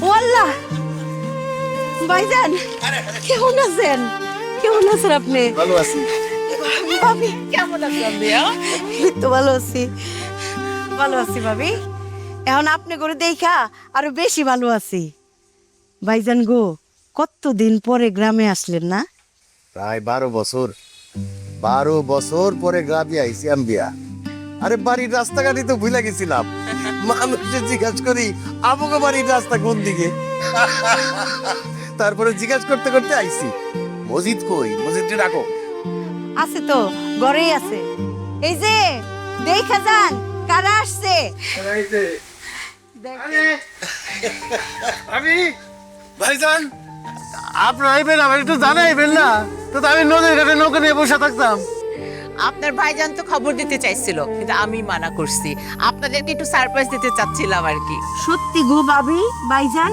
ওয়াল্লাহ ভাইজান কেমন আছেন? কেমন আছেন আপনি? ভালো আছি। ভাবি কেমন আছেন? এই তো ভালো আছি, ভালো আছি ভাবি। এখন আপনি করে দেখা আরো বেশি ভালো আছি। ভাইজান গো, কতদিন পরে গ্রামে আসলেন না? প্রায় 12 বছর পরে গ্রামে আইসি আম্বিয়া। আরে বাড়ির রাস্তাঘাটই তো ভুলে গেছিলাম। মানুষের জিজ্ঞাসা করি আমাকে বাড়ির রাস্তা কোন দিকে, তারপরে জিজ্ঞাসা করতে করতে আইসি। মসজিদ কই? মসজিদে ডাকো। আছে তো, ঘরেই আছে। এই যে দেখা যান কারা আসছে। আমি ভাইজান আপনার আইবেন, আমার একটু জানাইবেন না তো আমি নদীর ঘাটে নৌকা নিয়ে বসে থাকতাম। আপনার ভাইজান তো খবর দিতে চাইছিল, কিন্তু আমি মানা করছি। আপনাদেরকে একটু সারপ্রাইজ দিতে চাচ্ছিলাম আর কি। সত্যি গো ভাবি, ভাইজান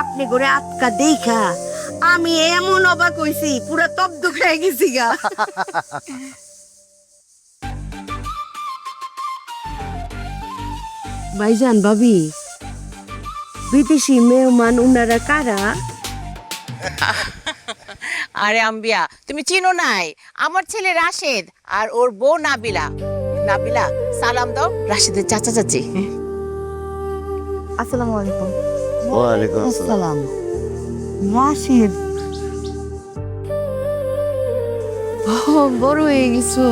আপনি করে আটকা দেখা আমি এমন অবাক হইছি, পুরা তব্দ খেয়ে গেছি গা। ভাইজান ভাবি, বিদেশি মেহমান উনারা কারা? আরে আম্বিয়া, তুমি চিনো নাই? আমার ছেলে রাশেদ আর ওর বউ নাবিলা। নাবিলা, সালাম দাও রাশেদের চাচা চাচি। আসসালামু আলাইকুম। ওয়ালাইকুম আসসালাম। রাশিদ, বড় হয়ে গেছো,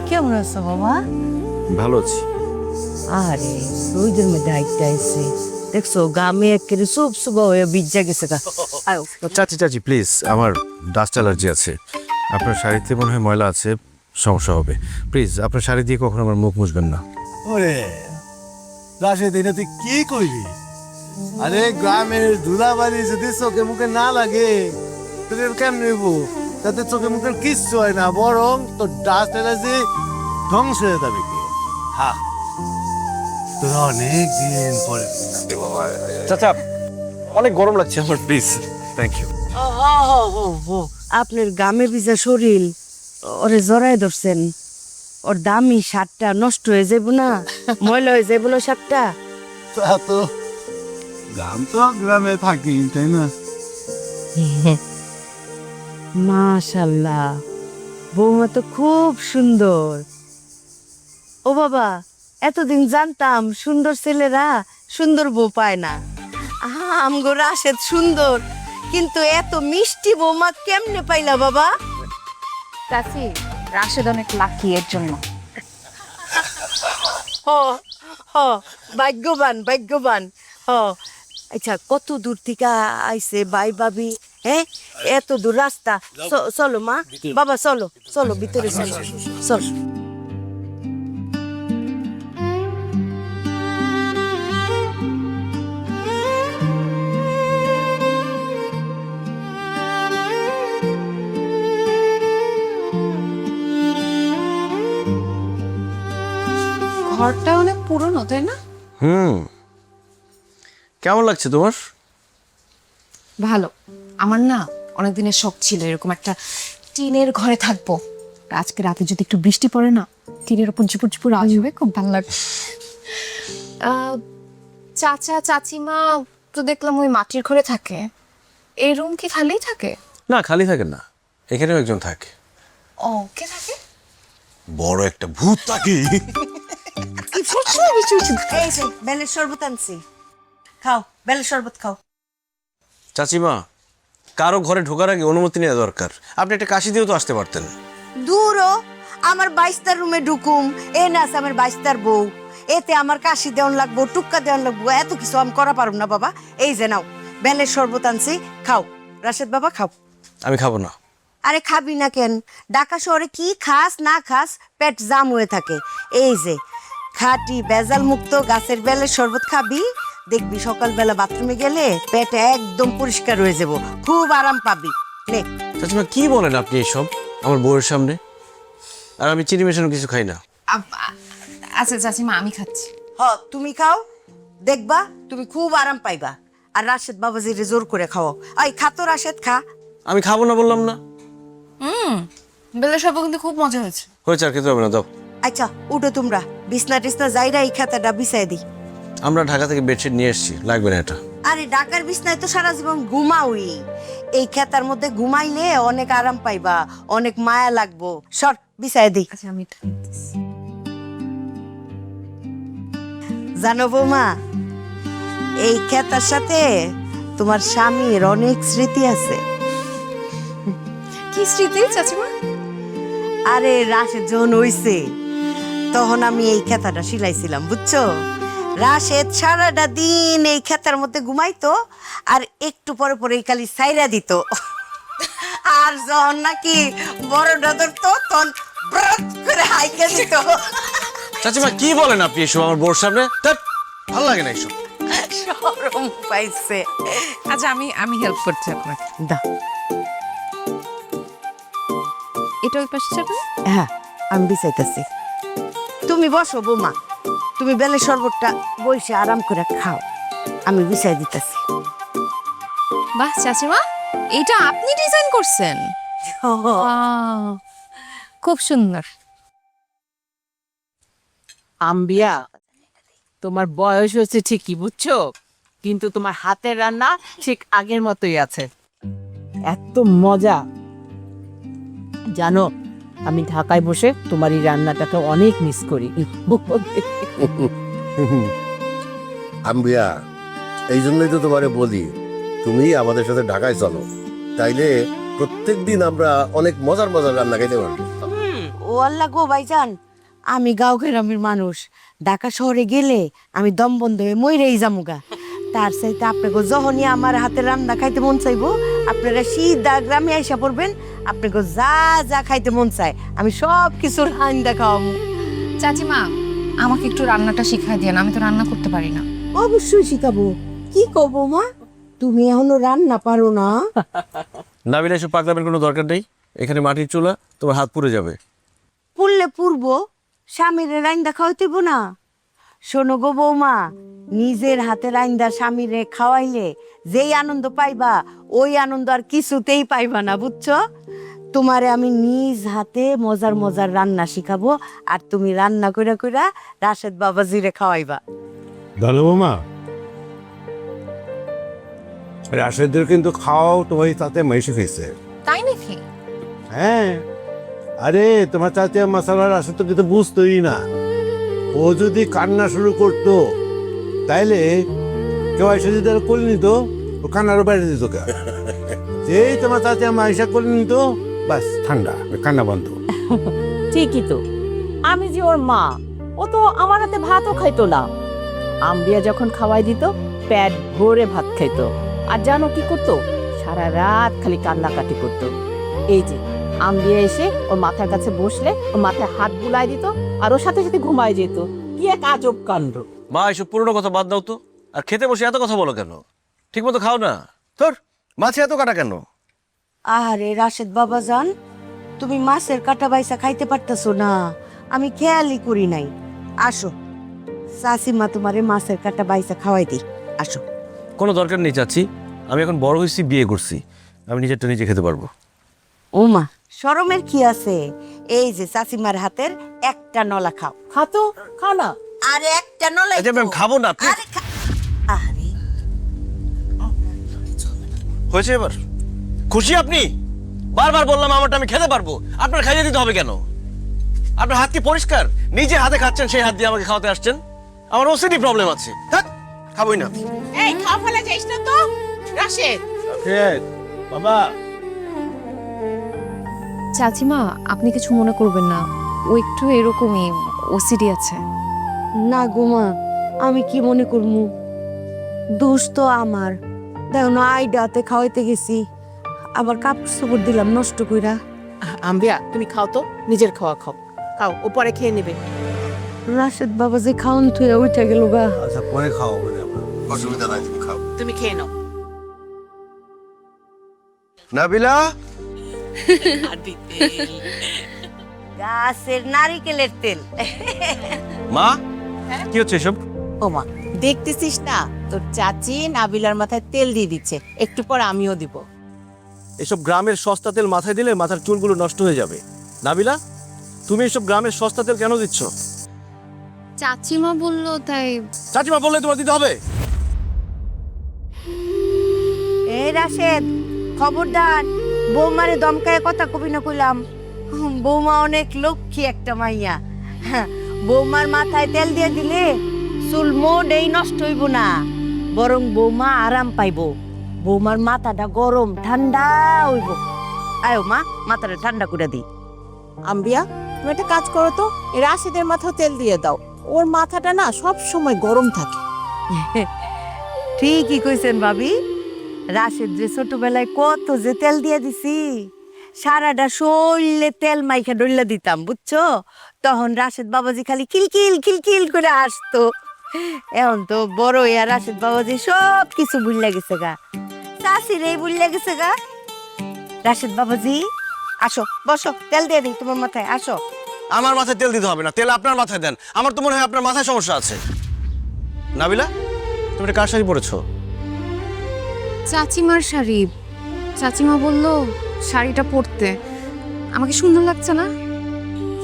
কেমন আছো বাবা? ভালো আছি। আরে রোদের মধ্যে হাইটটা এসে দেখছো গামে একেবারে সুপ সুবা হয়ে বিজ্জা গেছে গা। আয়ো চাচি প্লিজ, আমার ডাস্ট অ্যালার্জি আছে। আপনার শাড়িতে মনে হয় ময়লা আছে, সমস্যা হবে। প্লিজ আপনার শাড়ি দিয়ে কখনো আমার মুখ মুছবেন না। ওরে রাশেদ, এটা তুই কি কইলি? আরে গ্রামের ধুলাবালি যদি চোখে মুখে না লাগে তোদের কেমন নেব? তাতে চোখে মুখের কিচ্ছু হয় না, বরং তোর ডাস্ট অ্যালার্জি ধ্বংস হয়ে যাবে। কি হা, তোরা অনেক দিন পরে। চাচা অনেক গরম লাগছে আমার, প্লিজ। Thank you. আপনার গামে ভিজা শরীর ওরে জড়ায় ধরছেন, ওর দামি শার্টটা নষ্ট হয়ে যাব না, ময়লা হয়ে যাইব না শার্টটা। তা তো গ্রাম তো গ্রামে থাকি, তাই না? মাশাল্লাহ, বৌমা তো খুব সুন্দর। ও বাবা, এতদিন জানতাম সুন্দর ছেলেরা সুন্দর বউ পায় না। আমগো রাশেদ সুন্দর, কিন্তু এত মিষ্টি বৌমা কেমনে পাইলা বাবা? চাচি, রাশেদ অনেক লাকি এর জন্য। হ হ, ভাগ্যবান ভাগ্যবান। হ, আচ্ছা কত দূর থেকে আইছে ভাই ভাবি? হ্যাঁ, এত দূর রাস্তা। চলো মা, বাবা চলো চলো ভিতরে চলো চলো। ঘরটা অনেক পুরনো, তাই না? কেমন লাগছে তোমার? ভালো। আমার না অনেক দিনের শখ ছিল এরকম একটা টিনের ঘরে থাকবো। আজকে রাতে যদি একটু বৃষ্টি পড়ে না, টিনের উপর ঝুপুর ঝুপুর আওয়াজ হবে, খুব ভালো লাগবে। চাচা চাচিমা তো দেখলাম ওই মাটির ঘরে থাকে। এই রুম কি খালিই থাকে? না, খালি থাকে না, এখানেও একজন থাকে। ও, কে থাকে? বড় একটা ভূত থাকে। এই যে বেলের শরবত আনছি, খাও বেলের শরবত খাও। চাচিমা, কারো ঘরে ঢোকার আগে অনুমতি নেওয়া দরকার। আপনি একটা কাশি দিয়েও তো আসতে পারতেন। দূরও, আমার 22টার রুমে ঢুকুম, এ না আছে আমার 22টার বউ, এতে আমার কাশি দেওয়ান লাগবো, টুক্কা দেওয়ান লাগবো, এত কিছু আমি করা পারুম না বাবা। এই যে নাও বেলের শরবত আনছি, খাও রাশেদ বাবা খাও। আমি খাবো না। আরে খাবি না কেন? ঢাকা শহরে কি খাস না খাস পেট জাম হয়ে থাকে। এই যে খাঁটি বেজাল মুক্ত গাছের বেলের শরবত খাবি, দেখবি সকালবেলা বাথরুমে গেলে পেট একদম পরিষ্কার হয়ে যাব, খুব আরাম পাবি। নে। চাচিমা কি বলেন আপনি এসব আমার বউয়ের সামনে? আর আমি চিনি মেশানো কিছু খাই না। আচ্ছা চাচিমা, আমি খাচ্ছি। হ, তুমি খাও, দেখবা তুমি খুব আরাম পাইবা। আর রাশেদ বাবাজিরে জোর করে খাও। আই খা তো রাশেদ, খা। আমি খাবো না বললাম না। বেলের শরবত কিন্তু খুব মজা হয়েছে। হয়েছে, আর খেতে হবে না, দাও। আচ্ছা উঠো তোমরা, বিছনা টিছনা যাইরা এই খাতাটা বিছাই দিই। আমরা ঢাকা থেকে বেডশিট নিয়ে এসেছি, লাগবে না এটা। আরে ঢাকার বিছনায় তো সারা জীবন ঘুমাওই, এই খেতার মধ্যে ঘুমাইলে অনেক আরাম পাইবা, অনেক মায়া লাগবো। সর বিছায় দিই। আচ্ছা আমি এটা নিতেছি। জানো বৌমা, এই খেতার সাথে তোমার স্বামীর অনেক স্মৃতি আছে। কি স্মৃতি চাচিমা? আরে রাশেদ যখন হইছে তখন আমি এই খেতাটা সিলাইছিলাম, বুঝছো? রাশেদ সারাটা দিন এই খেতার মধ্যে ঘুমাইতো, আর একটু পরে পরে এই খালি সাইরা দিত। আর যখন নাকি বড়টা ধরতো তখন ব্রত করে হাইকে দিত। চাচিমা কি বলেন আপনি এসব আমার বোর সামনে? ধ্যাৎ, ভালো লাগে না এসব। শরম পাইছে। আচ্ছা আমি হেল্প করছি আপনাকে। দাও। এটা ওই পাশে যাবে? হ্যাঁ, আমি বিছাইতেছি। তুমি বসো বৌমা, তুমি বেলে শরবতটা বসে আরাম করে খাও, আমি বিছাই দিতেছি। বাহ চাচিমা, এটা আপনি ডিজাইন করছেন? খুব সুন্দর। আম্বিয়া, তোমার বয়স হয়েছে ঠিকই, বুঝছো, কিন্তু তোমার হাতের রান্না ঠিক আগের মতোই আছে। এত মজা জানো, আমি ঢাকায় বসে তোমার এই রান্নাটাকে অনেক মিস করি। আম্বিয়া, এই জন্যই তো তোমারে বলি তুমি আমাদের সাথে ঢাকায় চলো, তাইলে প্রত্যেকদিন আমরা অনেক মজার মজার রান্না খাইতে পারবো। ও আল্লাহ গো ভাইজান, আমি গাঁও গ্রামের মানুষ, ঢাকা শহরে গেলে আমি দম বন্ধ হয়ে মইরেই যামুগা। তার চাইতে আপনাকে যখনই আমার হাতে রান্না খাইতে মন চাইবো, আপনারা সিধা গ্রামে আইসা পড়বেন, আপনাকে যা যা খাইতে মন চায় আমি সব কিছু রান্না খাওয়াবো। চাচিমা, আমাকে একটু রান্নাটা শিখাই দিয়েন, আমি তো রান্না করতে পারি না। অবশ্যই শিখাবো। কি করবো মা, তুমি এখনো রান্না পারো না? নাবিলা, এসব পাগলামের কোনো দরকার নেই। এখানে মাটির চুলা, তোমার হাত পুড়ে যাবে। পুড়লে পুরবো, স্বামীর রান্না খাওয়াইতেব না? শোনো গো বৌমা, নিজের হাতে রান্দা স্বামীরে খাওয়াইলে যেই আনন্দ পাইবা, ওই আনন্দ আর কিছুতেই পাইবা না, বুঝছো? তোমারে আমি নিজ হাতে মজার মজার রান্না শিখাবো, আর তুমি রান্না কইরা কইরা রাশেদ বাবাজিরে খাওয়াইবা। জানো বৌমা, রাশেদের কিন্তু খাওয়াও তোমার তাতে মেশে খেয়েছে। তাই নাকি? হ্যাঁ, আরে তোমার চাচা মশালা রাশেদ তো কিন্তু বুঝতোই না। ও যদি কান্না শুরু করতো তাইলে কেউ এসে যদি আর করে নিত, ও কান্নারও বাইরে দিত কে। যেই তোমার চাচা মাইসা করে নিত, বাস ঠান্ডা, কান্না বন্ধ। ঠিকই তো, আমি যে ওর মা, ও তো আমার হাতে ভাতও খাইতো না। আম্বিয়া যখন খাওয়াই দিত, পেট ভরে ভাত খাইতো। আর জানো কি করতো? সারা রাত খালি কান্নাকাটি করতো। এই যে আম্বিয়া এসে ওর মাথার কাছে বসলে ওর মাথায় হাত বুলাই দিত, আর ওর সাথে সাথে ঘুমায় যেত। কি এক আজব কাণ্ড। মা, এসব পুরনো কথা বাদ দাও তো। আর খেতে বসে এত কথা বলো কেন? ঠিক মতো খাও না। তোর মাছে এত কাটা কেন? আরে রাশেদ বাবাজান, তুমি মাছের কাটা বাইসা খাইতে পারতেছো না, আমি খেয়ালই করি নাই। আসো, শাশিমা তোমারে মাছের কাটা বাইসা খাওয়াই দিই, আসো। কোনো দরকার নেই চাচি, আমি এখন বড় হয়েছি, বিয়ে করছি, আমি নিজেরটা নিজে খেতে পারবো। ওমা, শরমের কি আছে? এই যে শাশিমার হাতের একটা নলা খাও। খাতো, খা না। আরে একটা নলা। আচ্ছা ম্যাম, খাবো না। আরে আরে হয়েছে এবার? খুশি আপনি? বারবার বললাম আমারটা আমি খেতে পারবো, আপনার খাইয়ে দিতে হবে কেন? আপনার হাত কি পরিষ্কার? নিজে হাতে খাচ্ছেন, সেই হাত দিয়ে আমাকে খাওয়াতে আসছেন। আমার ওসিডি প্রবলেম আছে। ধ্যাৎ, খাবোই না। এই খাওয়া ফেলা যাইস না তো রাশেদ। বাবা, চাচিমা, আপনি কিছু মনে করবেন না, ও একটু এরকমই ওসিডি আছে। না গোমা, আমি কি মনে করবো? দোষ তো আমার। দেখো না, আইডাতে খাওয়াইতে গেছি, আবার কাপড় চোপড় দিলাম নষ্ট কইরা। আম্বিয়া, তুমি খাও তো, নিজের খাওয়া খাও। খাও, ও পরে খেয়ে নেবে। রাশেদ বাবা যে খাওন থুয়ে উঠে গেল গা। আচ্ছা পরে খাও। অসুবিধা নাই, তুমি খাও। তুমি খেয়ে নাও। নাবিলা, গাছের নারিকেলের তেল। মা, কি হচ্ছে এসব? ওমা, দেখতেছিস না তোর চাচি নাবিলার মাথায় তেল দিয়ে দিচ্ছে, একটু পর আমিও দিব। এসব গ্রামের সস্তা তেল মাথায় দিলে মাথার চুলগুলো নষ্ট হয়ে যাবে। নাবিলা, তুমি এসব গ্রামের সস্তা তেল কেন দিচ্ছ? চাচিমা বললো তাই। চাচিমা বললে তোমার দিতে হবে? এই রাশেদ, খবরদার বৌমারে দমকায় কথা কবি না কইলাম। বৌমা অনেক লক্ষ্মী একটা মাইয়া। হ্যাঁ, বৌমার মাথায় তেল দিয়ে দিলে চুল মোটেই নষ্ট হইব না, বরং বৌমা আরাম পাইব। বৌমার মাথাটা গরম ঠান্ডা হইব। আয়ো মা, মাথাটা ঠান্ডা করে দিই। আম্বিয়া, তুমি একটা কাজ করো তো, এই রাশিদের মাথাও তেল দিয়ে দাও। ওর মাথাটা না সব সময় গরম থাকে। ঠিকই কইছেন ভাবি। রাশেদ যে ছোটবেলায় কত যে তেল দিয়ে দিছি, সারাটা শরীরে তেল মাইখা ডইলা দিতাম, বুঝছো? তখন রাশেদ বাবাজি খালি খিলখিল খিলখিল করে আসতো। এখন তো বড় হইয়া রাশেদ বাবাজি সব কিছু ভুললা গেছে গা, চাষিরেই ভুললা গেছে গা। রাশেদ বাবাজি আসো, বসো, তেল দিয়ে দিই তোমার মাথায়, আসো। আমার মাথায় তেল দিতে হবে না, তেল আপনার মাথায় দেন। আমার তো মনে হয় আপনার মাথায় সমস্যা আছে। নাবিলা, তুমি এটা কার শাড়ি পরেছো? চাচিমার শাড়ি। চাচিমা বললো শাড়িটা পরতে। আমাকে সুন্দর লাগছে না?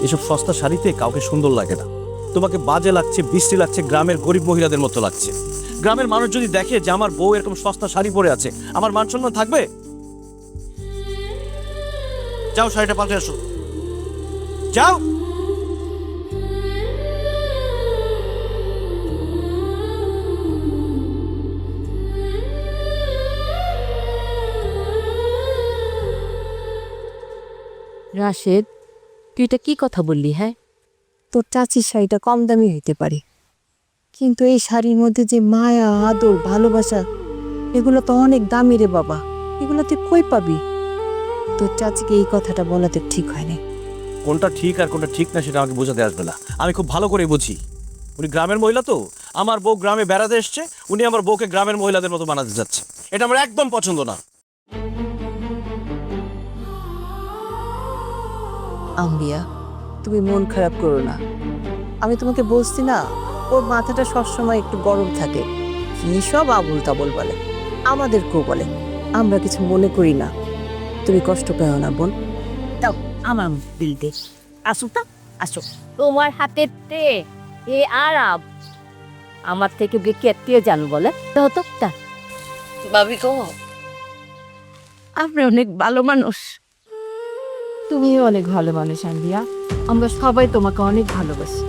এসব সস্তা শাড়িতে কাউকে সুন্দর লাগে না। তোমাকে বাজে লাগছে, বৃষ্টি লাগছে, গ্রামের গরিব মহিলাদের মতো লাগছে। গ্রামের মানুষ যদি দেখে যে আমার বউ এরকম সস্তা শাড়ি পরে আছে, আমার মান সম্মান থাকবে? যাও শাড়িটা পাল্টে আসো, যাও। রাশেদ, তুই এটা কি কথা বললি? হ্যাঁ, তোর চাচির শাড়িটা কম দামি হইতে পারে, কিন্তু এই শাড়ির মধ্যে যে মায়া, আদর, ভালোবাসা, এগুলো তো অনেক দামি রে বাবা। এগুলো তুই কই পাবি? তোর চাচিকে এই কথাটা বলাতে ঠিক হয়নি। কোনটা ঠিক আর কোনটা ঠিক না সেটা আমাকে বোঝাতে আসবে না। আমি খুব ভালো করে বুঝি। উনি গ্রামের মহিলা তো, আমার বউ গ্রামে বেড়াতে এসছে, উনি আমার বউকে গ্রামের মহিলাদের মতো বানাতে যাচ্ছে। এটা আমার একদম পছন্দ না। আম্বিয়া, তুমি মন খারাপ করো না। আমি তোমাকে বলছি না, ওর মাথাটা সবসময় একটু গরম থাকে। কি সব আবুল তাবুল বলে, আমাদেরকেও বলে। আমরা কিছু মনে করি না। তুমি কষ্ট পেও না বোন। দাও আমার বিল দে। আসো তা, আসো। তোমার হাতের তে এ আরাম আমার থেকে বেশি কে জানো বলে দাও তো তা। ভাবি গো, আপনি অনেক ভালো মানুষ। তুমিও অনেক ভালো মানুষ আম্বিয়া। আমরা সবাই তোমাকে অনেক ভালোবাসি।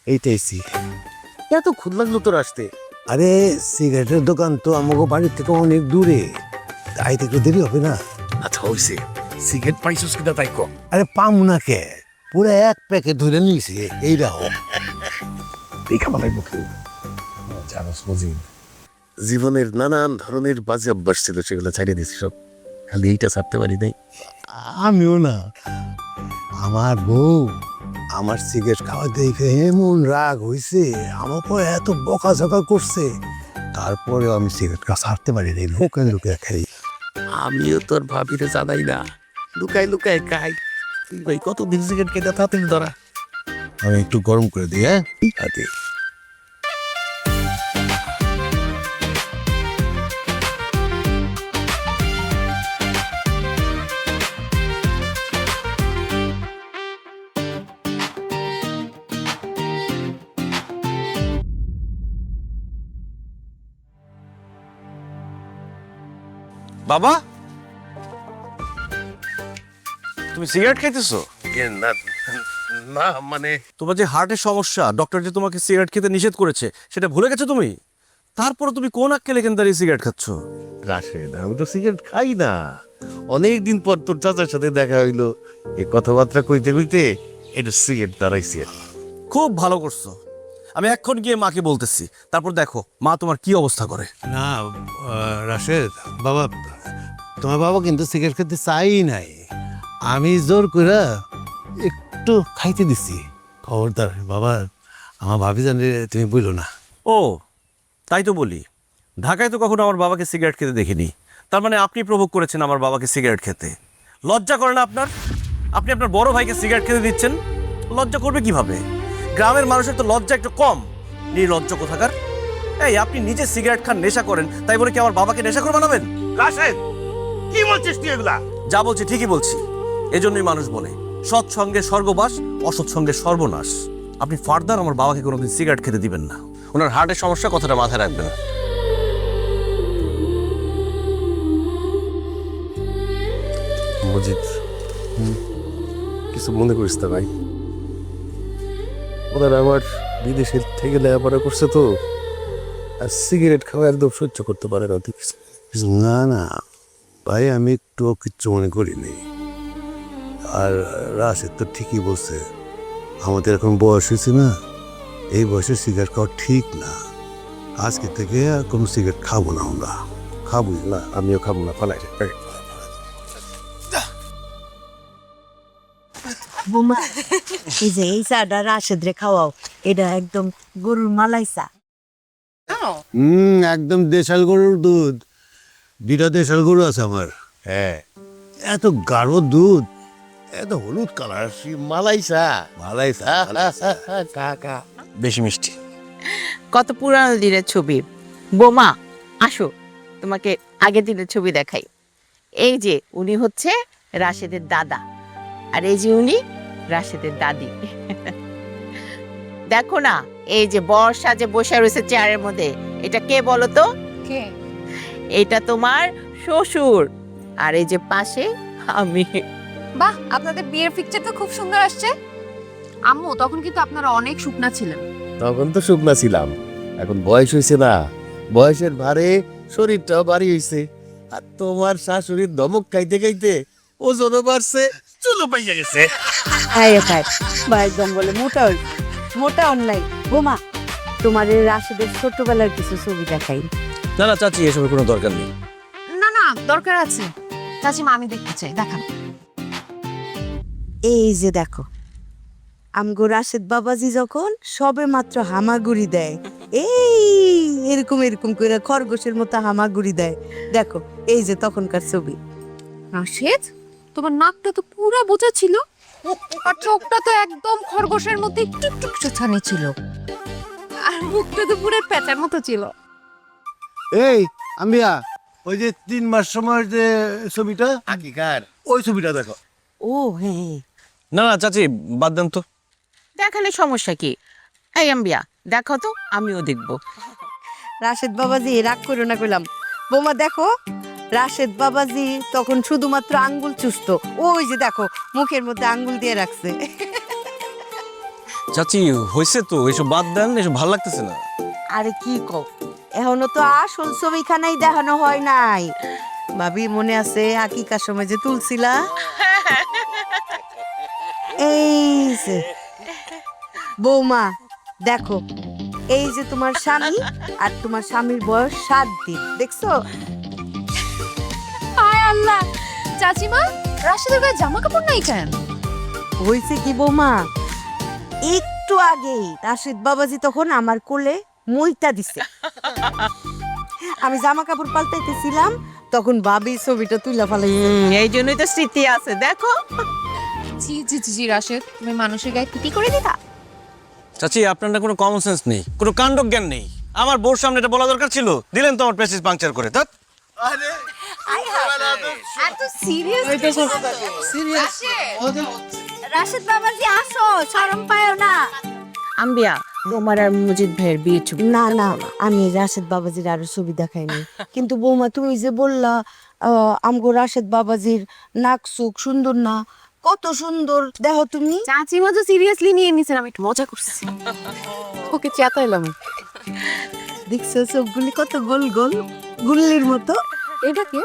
এইটাইছি। এত খুদ লাগলো তোর আসতে? আরে সিগারেটের দোকান তো আমাকে বাড়ির থেকে অনেক দূরে, তাই একটু দেরি হবে না। আচ্ছা হইছে, সিগারেট পাইছিস কিনা তাই কম। আরে পাম না কে, পুরো এক প্যাকেট ধরে নিয়েছি। এই রাখো, দেখা পালাইব কেউ। জানোস মজিদ, জীবনের নানান ধরনের বাজে অভ্যাস ছিল, সেগুলো ছাড়িয়ে দিছি সব। খালি এইটা ছাড়তে পারি নাই। আমিও না। আমার বউ আমার সিগারেট খাওয়া দেখে এমন রাগ হয়েছে, আমাকে এত বকাঝকা করছে, তারপরেও আমি সিগারেট খাওয়া ছাড়তে পারি নাই। লুকায় লুকায় খাই। আমিও তোর ভাবিরে জানাই না, লুকাই লুকাই খাই। তুই ভাই কতদিন সিগারেট খেতে তাড়াতাড়ি ধরা। আমি একটু গরম করে দিই। হ্যাঁ, আদে বাবা, তুমি সিগারেট খাইতেছো? না না, মানে তোমার যে হার্টের সমস্যা, ডক্টর যে তোমাকে সিগারেট খেতে নিষেধ করেছে, সেটা ভুলে গেছো তুমি? তারপরে তুমি কোন আক্কেলে কেন দাঁড়িয়ে সিগারেট খাচ্ছ? রাশেদ, আমি তো সিগারেট খাই না। অনেক দিন পর তোর চাচার সাথে দেখা হইলো, এই কথাবার্তা কইতে কইতে এটা সিগারেট দাঁড়াইছি। খুব ভালো করছো। আমি এখন গিয়ে মাকে বলতেছি, তারপর দেখো মা তোমার কি অবস্থা করে। না রাশেদ বাবা, তোমার বাবা কিন্তু সিগারেট খেতে চাই নাই। আমি জোর করে একটু খাইতে দিছি। খবরদার বাবা, আমার ভাবি জানে তুমি বললো না। ও তাই তো বলি, ঢাকায় তো কখনো আমার বাবাকে সিগারেট খেতে দেখিনি। তার মানে আপনি প্রভোগ করেছেন আমার বাবাকে সিগারেট খেতে। লজ্জা করে না আপনার? আপনি আপনার বড় ভাইকে সিগারেট খেতে দিচ্ছেন, লজ্জা করবে কিভাবে? গ্রামের মানুষের তো লজ্জা একটু কম। নির্লজ্জ কোথাকার। এই আপনি নিজে সিগারেট খান, নেশা করেন, তাই বলে কি আমার বাবাকে নেশাখোর বানাবেন? রাশেদ, কি বলছিস তুই এগুলা? যা বলছি ঠিকই বলছি। এজন্যই মানুষ বলে সৎ সঙ্গে স্বর্গবাস, অসৎ সঙ্গে সর্বনাশ। আপনি ফার্দার আমার বাবাকে কোনোদিন সিগারেট খেতে দিবেন না। ওনার হার্টের সমস্যা, কথাটা মাথায় রাখবেন। মজিদ, কিছু মনে করিস না ভাই। ওনার আমার বিদেশে থেকে লেখাপড়া করছে তো, আর সিগারেট খাওয়া একদম সহ্য করতে পারে না। না না ভাই, আমি একটু কিচ্ছু মনে করিনি। আর রাশেদ তো ঠিকই বলছে, আমাদের এখন বয়স হয়েছে না, এই বয়সে সিগারেট খাওয়া ঠিক না। আজকে থেকে আর কোনো সিগারেট খাবো না আমরা। খাবোই না, আমিও খাবো না। ফালাই বোমা, এই যে এই চাটা রাশেদ রে খাওয়াও, এটা একদম গরুর মালাই চা। একদম দেশাল গরুর দুধ। 2টা দেশাল গরু আছে আমার। হ্যাঁ, এত গাঢ় দুধ, এত হলুদ কালার, মালাইসা মালাইসা কাকা বেশি মিষ্টি। কত পুরানো দিনের ছবি। বোমা আসো, তোমাকে আগের দিনের ছবি দেখাই। এই যে উনি হচ্ছে রাশেদের দাদা, আর এই যে উনি রাশেদের দাদি। দেখো না, এই যে বর্ষা যে বসে রয়েছে চেয়ারের মধ্যে, এটা কে বলো তো? কে? এটা তোমার শ্বশুর, আর এই যে পাশে আমি। বাহ, আপনাদের বিয়ের পিকচার তো খুব সুন্দর আসছে। আম্মু, তখন কিন্তু আপনারা অনেক শুকনা ছিলেন। তখন তো শুকনা ছিলাম, এখন বয়স হয়েছে না, বয়সের ভারে শরীরটাও ভারী হয়েছে। আর তোমার শাশুড়ির ধমক খাইতে খাইতে ওজনও বাড়ছে, চুলও পাইয়া গেছে। বা একদম বলে মোটা অন্যায়। বোমা, তোমার এই রাশেদের ছোটবেলার কিছু ছবি দেখাই। না না চাচি, এসবের কোনো দরকার নেই। না না, দরকার আছে। চাচিমা, আমি দেখতে চাই, দেখান। এই যে দেখো, আমগো রাশেদ বাবাজি যখন সবে মাত্র হামাগুড়ি দেয়, এই এরকম এরকম করে খরগোশের মতো হামাগুড়ি দেয়। দেখো, এই যে তখনকার ছবি। রাশেদ, তোমার নাকটা তো পুরো বোঝা ছিল, আর চোখটা তো একদম খরগোশের মতো একটু একটু ছানি ছিল, আর মুখটা তো পুরো পেঁচার মতো ছিল। এই আম্বিয়া, ওই যে 3 মাস সময়ের যে ছবিটা, আকিকার ওই ছবিটা দেখো। ও হ্যাঁ, না না চাচি, বাদ দেন তো। দেখালে সমস্যা কি? এই আম্বিয়া, দেখো তো, আমিও দেখবো। রাশেদ বাবাজি রাগ করো না কইলাম। বোমা দেখো, রাশেদ বাবাজি তখন শুধুমাত্র আঙ্গুল চুষতো, ওই যে দেখো মুখের মধ্যে আঙ্গুল দিয়ে রাখছে। চাচি হয়েছে তো, এসব বাদ দেন, এসব ভালো লাগতেছে না। আরে কি কও, এখনো তো আসল ছবিখানাই দেখানো হয় নাই। ভাবি মনে আছে আকিকার সময় যে তুলছিলা? এই যে বৌমা দেখো, এই যে তোমার স্বামী, আর তোমার স্বামীর বয়স 7 দিন, দেখছো? হায় আল্লাহ, চাচিমা, রাশেদের গায়ে জামা কাপড় নাই কেন? হয়েছে কি বৌমা, একটু আগেই রাশেদ বাবাজি তখন আমার কোলে মইটা দিছে। আমি জামা কাপড় পাল্টাইতেছিলাম, তখন ভাবি ছবিটা তুইলা ফেলাইছে। এই জন্যই তো স্মৃতি আছে, দেখো। জি জি জি জি, রাশেদ, তুমি মানুষের গায়ে পিটি করে দিতা? চাচি আপনার না কোনো কমন সেন্স নেই, কোনো কাণ্ড জ্ঞান নেই। আমার বউর সামনে এটা বলা দরকার ছিল, দিলেন তো আমার প্রেসিস পাংচার করে। তা এত সিরিয়াস রাশেদ বাবাজি আসো, শরম পায় না। আম্বিয়া, তোমার আর মজিদ ভাইয়ের বিয়ে ছবি। না না, আমি রাশেদ বাবাজির আরো ছবি দেখাইনি। কিন্তু বৌমা তুমি যে বললা আমগো রাশেদ বাবাজির নাক চোখ সুন্দর না, কত সুন্দর দেখো তুমি। চাচিমা তো সিরিয়াসলি নিয়ে নিছেন, আমি একটু মজা করছি। ওকে চেতাইলাম। দেখছো চোখগুলি কত গোল গোল, গুল্লির মতো। এটা কে?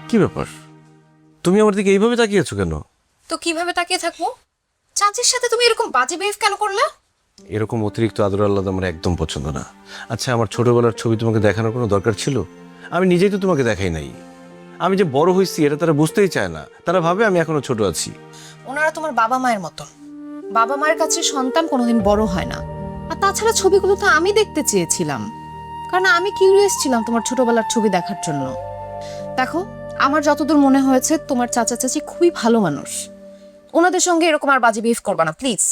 কি ব্যাপার, তুমি আমার দিকে এইভাবে তাকিয়েছো কেন? তো কিভাবে তাকিয়ে থাকবো? চাচির সাথে তুমি এরকম বাজে বিহেভ কেন করলে? এরকম অতিরিক্ত আদর আল্লাদ আমার একদম পছন্দ না। আচ্ছা, আমার ছোটবেলার ছবি তোমাকে দেখানোর কোনো দরকার ছিল? আমি নিজেই তো তোমাকে দেখাই নাই। আমি যে বড় হয়েছি এটা তারা বুঝতেই চায় না, তারা ভাবে আমি এখনো ছোট আছি। ওনারা তোমার বাবা মায়ের মতন, বাবা মায়ের কাছে সন্তান কোনোদিন বড় হয় না। আর তাছাড়া ছবিগুলো তো আমি দেখতে চেয়েছিলাম, কারণ আমি কিউরিয়াস ছিলাম তোমার ছোটবেলার ছবি দেখার জন্য। দেখো, আমার যতদূর মনে হয়েছে তোমার চাচা চাচি খুবই ভালো মানুষ। ওনাদের সঙ্গে এরকম আর বাজে বিহেভ করবা না প্লিজ।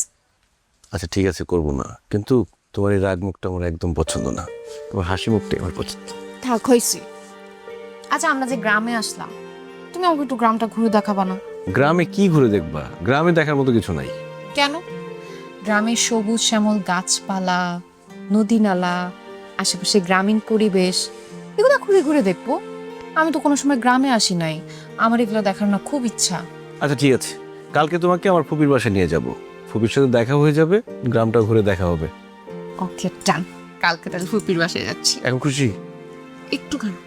আচ্ছা ঠিক আছে, করবো না, কিন্তু তোমার এই রাগ মুখটা আমার একদম পছন্দ না। তোমার হাসি মুখটাই আমার পছন্দ। থাক হয়েছি। আচ্ছা, আমরা যে গ্রামে আসলাম, তুমি আমাকে একটু গ্রামটা ঘুরে দেখাবা না? গ্রামে কি ঘুরে দেখবা? গ্রামে দেখার মতো কিছু নাই। কেন? গ্রামের সবুজ শ্যামল গাছপালা, নদী নালা, আশেপাশে গ্রামীণ পরিবেশ, এগুলো ঘুরে ঘুরে দেখবো। আমি তো কোনো সময় গ্রামে আসি নাই, আমার এগুলো দেখার না খুব ইচ্ছা। আচ্ছা ঠিক আছে, কালকে তোমাকে আমার ফুপির বাসায় নিয়ে যাব। ফুপির সাথে দেখা হয়ে যাবে, গ্রামটা ঘুরে দেখা হবে। ওকে ডান, কালকে তাহলে ফুপির বাসায় যাচ্ছি। এখন খুশি? একটুখানি।